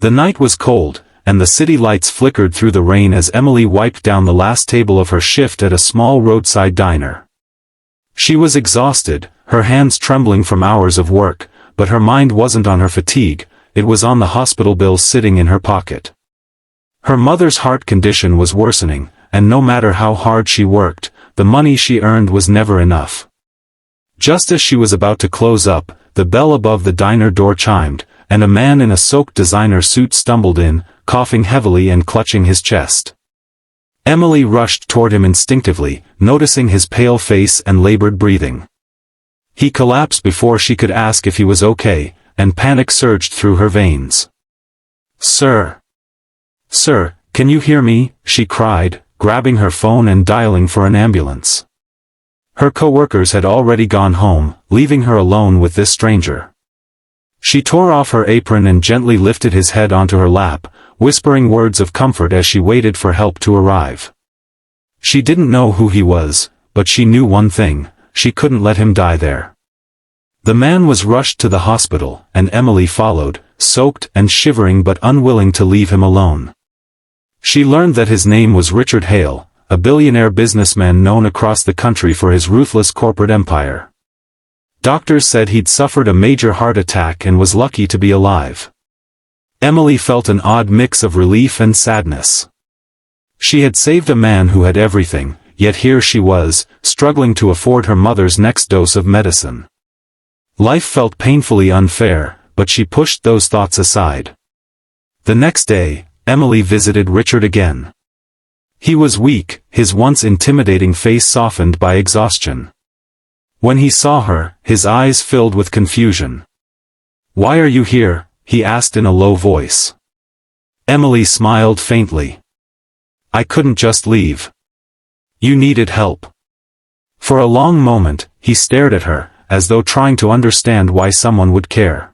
The night was cold, and the city lights flickered through the rain as Emily wiped down the last table of her shift at a small roadside diner. She was exhausted, her hands trembling from hours of work, but her mind wasn't on her fatigue, it was on the hospital bill sitting in her pocket. Her mother's heart condition was worsening, and no matter how hard she worked, the money she earned was never enough. Just as she was about to close up, the bell above the diner door chimed, and a man in a soaked designer suit stumbled in, coughing heavily and clutching his chest. Emily rushed toward him instinctively, noticing his pale face and labored breathing. He collapsed before she could ask if he was okay, and panic surged through her veins. "Sir! Sir, can you hear me?" she cried, grabbing her phone and dialing for an ambulance. Her co-workers had already gone home, leaving her alone with this stranger. She tore off her apron and gently lifted his head onto her lap, whispering words of comfort as she waited for help to arrive. She didn't know who he was, but she knew one thing: she couldn't let him die there. The man was rushed to the hospital, and Emily followed, soaked and shivering but unwilling to leave him alone. She learned that his name was Richard Hale, a billionaire businessman known across the country for his ruthless corporate empire. Doctors said he'd suffered a major heart attack and was lucky to be alive. Emily felt an odd mix of relief and sadness. She had saved a man who had everything, yet here she was, struggling to afford her mother's next dose of medicine. Life felt painfully unfair, but she pushed those thoughts aside. The next day, Emily visited Richard again. He was weak, his once intimidating face softened by exhaustion. When he saw her, his eyes filled with confusion. "Why are you here?" he asked in a low voice. Emily smiled faintly. "I couldn't just leave. You needed help." For a long moment, he stared at her, as though trying to understand why someone would care.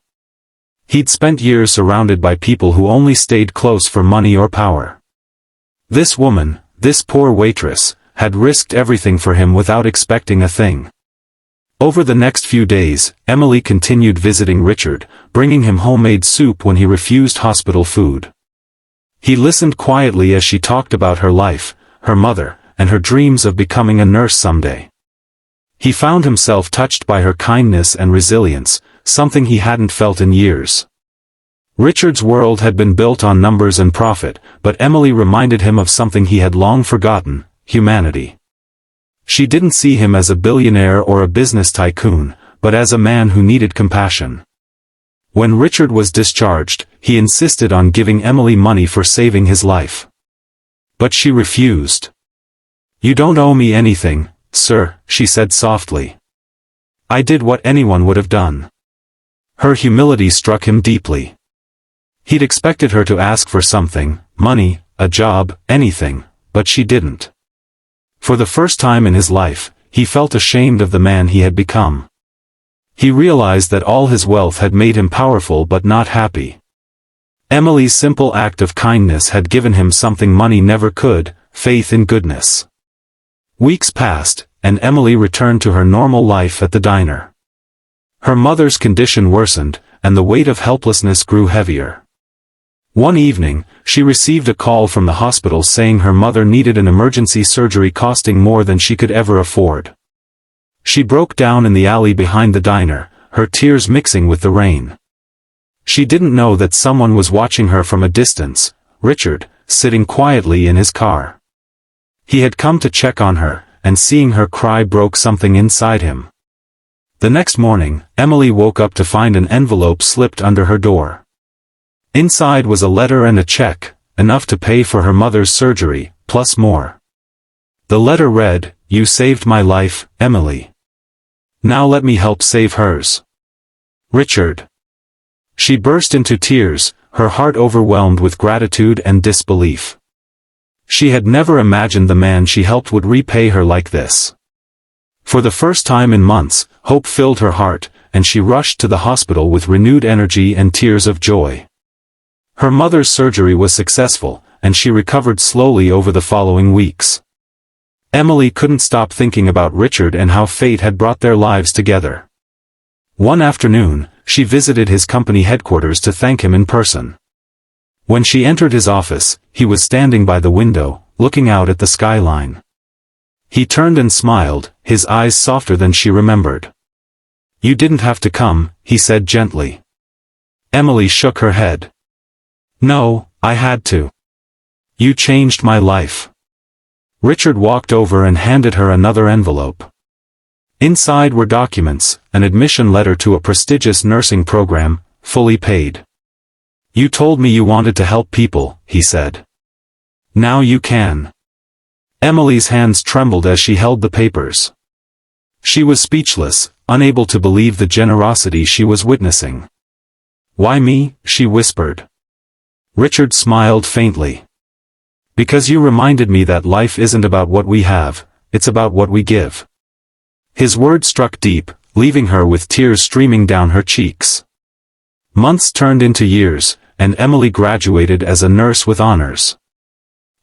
He'd spent years surrounded by people who only stayed close for money or power. This woman, this poor waitress, had risked everything for him without expecting a thing. Over the next few days, Emily continued visiting Richard, bringing him homemade soup when he refused hospital food. He listened quietly as she talked about her life, her mother, and her dreams of becoming a nurse someday. He found himself touched by her kindness and resilience, something he hadn't felt in years. Richard's world had been built on numbers and profit, but Emily reminded him of something he had long forgotten: humanity. She didn't see him as a billionaire or a business tycoon, but as a man who needed compassion. When Richard was discharged, he insisted on giving Emily money for saving his life. But she refused. "You don't owe me anything, sir," she said softly. "I did what anyone would have done." Her humility struck him deeply. He'd expected her to ask for something: money, a job, anything, but she didn't. For the first time in his life, he felt ashamed of the man he had become. He realized that all his wealth had made him powerful but not happy. Emily's simple act of kindness had given him something money never could: faith in goodness. Weeks passed, and Emily returned to her normal life at the diner. Her mother's condition worsened, and the weight of helplessness grew heavier. One evening, she received a call from the hospital saying her mother needed an emergency surgery costing more than she could ever afford. She broke down in the alley behind the diner, her tears mixing with the rain. She didn't know that someone was watching her from a distance: Richard, sitting quietly in his car. He had come to check on her, and seeing her cry broke something inside him. The next morning, Emily woke up to find an envelope slipped under her door. Inside was a letter and a check, enough to pay for her mother's surgery, plus more. The letter read, "You saved my life, Emily. Now let me help save hers. Richard." She burst into tears, her heart overwhelmed with gratitude and disbelief. She had never imagined the man she helped would repay her like this. For the first time in months, hope filled her heart, and she rushed to the hospital with renewed energy and tears of joy. Her mother's surgery was successful, and she recovered slowly over the following weeks. Emily couldn't stop thinking about Richard and how fate had brought their lives together. One afternoon, she visited his company headquarters to thank him in person. When she entered his office, he was standing by the window, looking out at the skyline. He turned and smiled, his eyes softer than she remembered. "You didn't have to come," he said gently. Emily shook her head. "No, I had to. You changed my life." Richard walked over and handed her another envelope. Inside were documents, an admission letter to a prestigious nursing program, fully paid. "You told me you wanted to help people," he said. "Now you can." Emily's hands trembled as she held the papers. She was speechless, unable to believe the generosity she was witnessing. "Why me?" she whispered. Richard smiled faintly. "Because you reminded me that life isn't about what we have, it's about what we give." His words struck deep, leaving her with tears streaming down her cheeks. Months turned into years, and Emily graduated as a nurse with honors.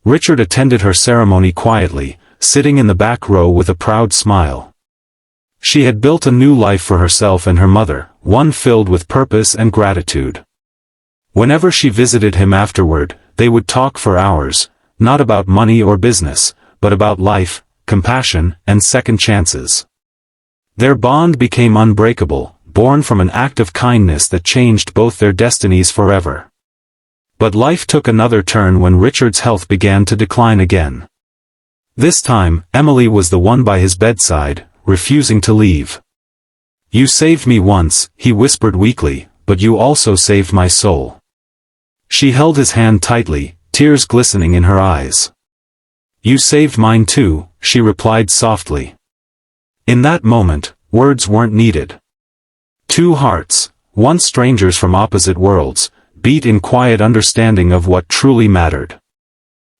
Richard attended her ceremony quietly, sitting in the back row with a proud smile. She had built a new life for herself and her mother, one filled with purpose and gratitude. Whenever she visited him afterward, they would talk for hours, not about money or business, but about life, compassion, and second chances. Their bond became unbreakable, born from an act of kindness that changed both their destinies forever. But life took another turn when Richard's health began to decline again. This time, Emily was the one by his bedside, refusing to leave. "You saved me once," he whispered weakly, "but you also saved my soul." She held his hand tightly, tears glistening in her eyes. "You saved mine too," she replied softly. In that moment, words weren't needed. Two hearts, once strangers from opposite worlds, beat in quiet understanding of what truly mattered.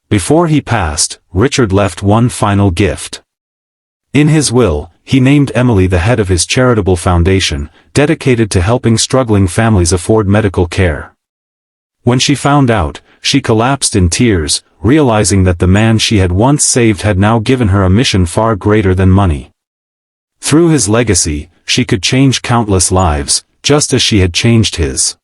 Before he passed, Richard left one final gift. In his will, he named Emily the head of his charitable foundation, dedicated to helping struggling families afford medical care. When she found out, she collapsed in tears, realizing that the man she had once saved had now given her a mission far greater than money. Through his legacy, she could change countless lives, just as she had changed his.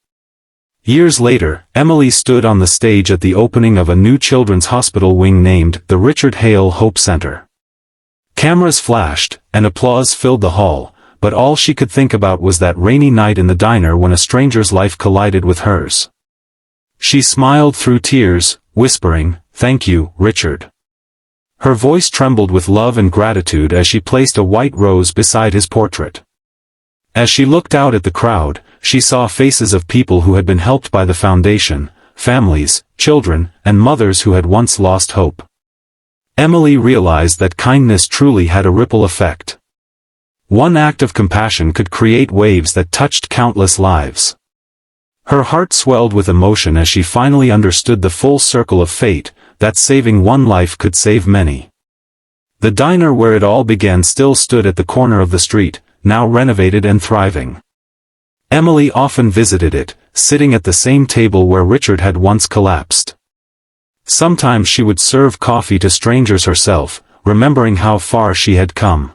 Years later, Emily stood on the stage at the opening of a new children's hospital wing named the Richard Hale Hope Center. Cameras flashed, and applause filled the hall, but all she could think about was that rainy night in the diner when a stranger's life collided with hers. She smiled through tears, whispering, "Thank you, Richard." Her voice trembled with love and gratitude as she placed a white rose beside his portrait. As she looked out at the crowd, she saw faces of people who had been helped by the foundation, families, children, and mothers who had once lost hope. Emily realized that kindness truly had a ripple effect. One act of compassion could create waves that touched countless lives. Her heart swelled with emotion as she finally understood the full circle of fate, that saving one life could save many. The diner where it all began still stood at the corner of the street, now renovated and thriving. Emily often visited it, sitting at the same table where Richard had once collapsed. Sometimes she would serve coffee to strangers herself, remembering how far she had come.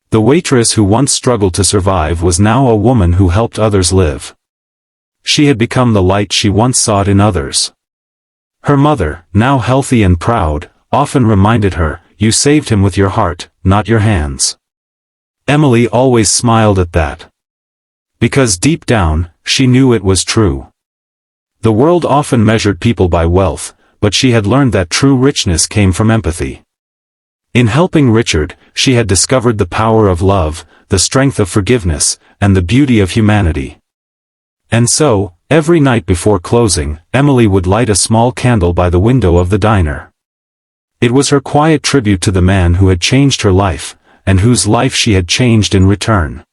The waitress who once struggled to survive was now a woman who helped others live. She had become the light she once sought in others. Her mother, now healthy and proud, often reminded her, "You saved him with your heart, not your hands." Emily always smiled at that. Because deep down, she knew it was true. The world often measured people by wealth, but she had learned that true richness came from empathy. In helping Richard, she had discovered the power of love, the strength of forgiveness, and the beauty of humanity. And so, every night before closing, Emily would light a small candle by the window of the diner. It was her quiet tribute to the man who had changed her life, and whose life she had changed in return.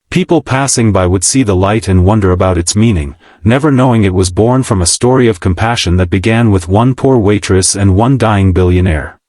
People passing by would see the light and wonder about its meaning, never knowing it was born from a story of compassion that began with one poor waitress and one dying billionaire.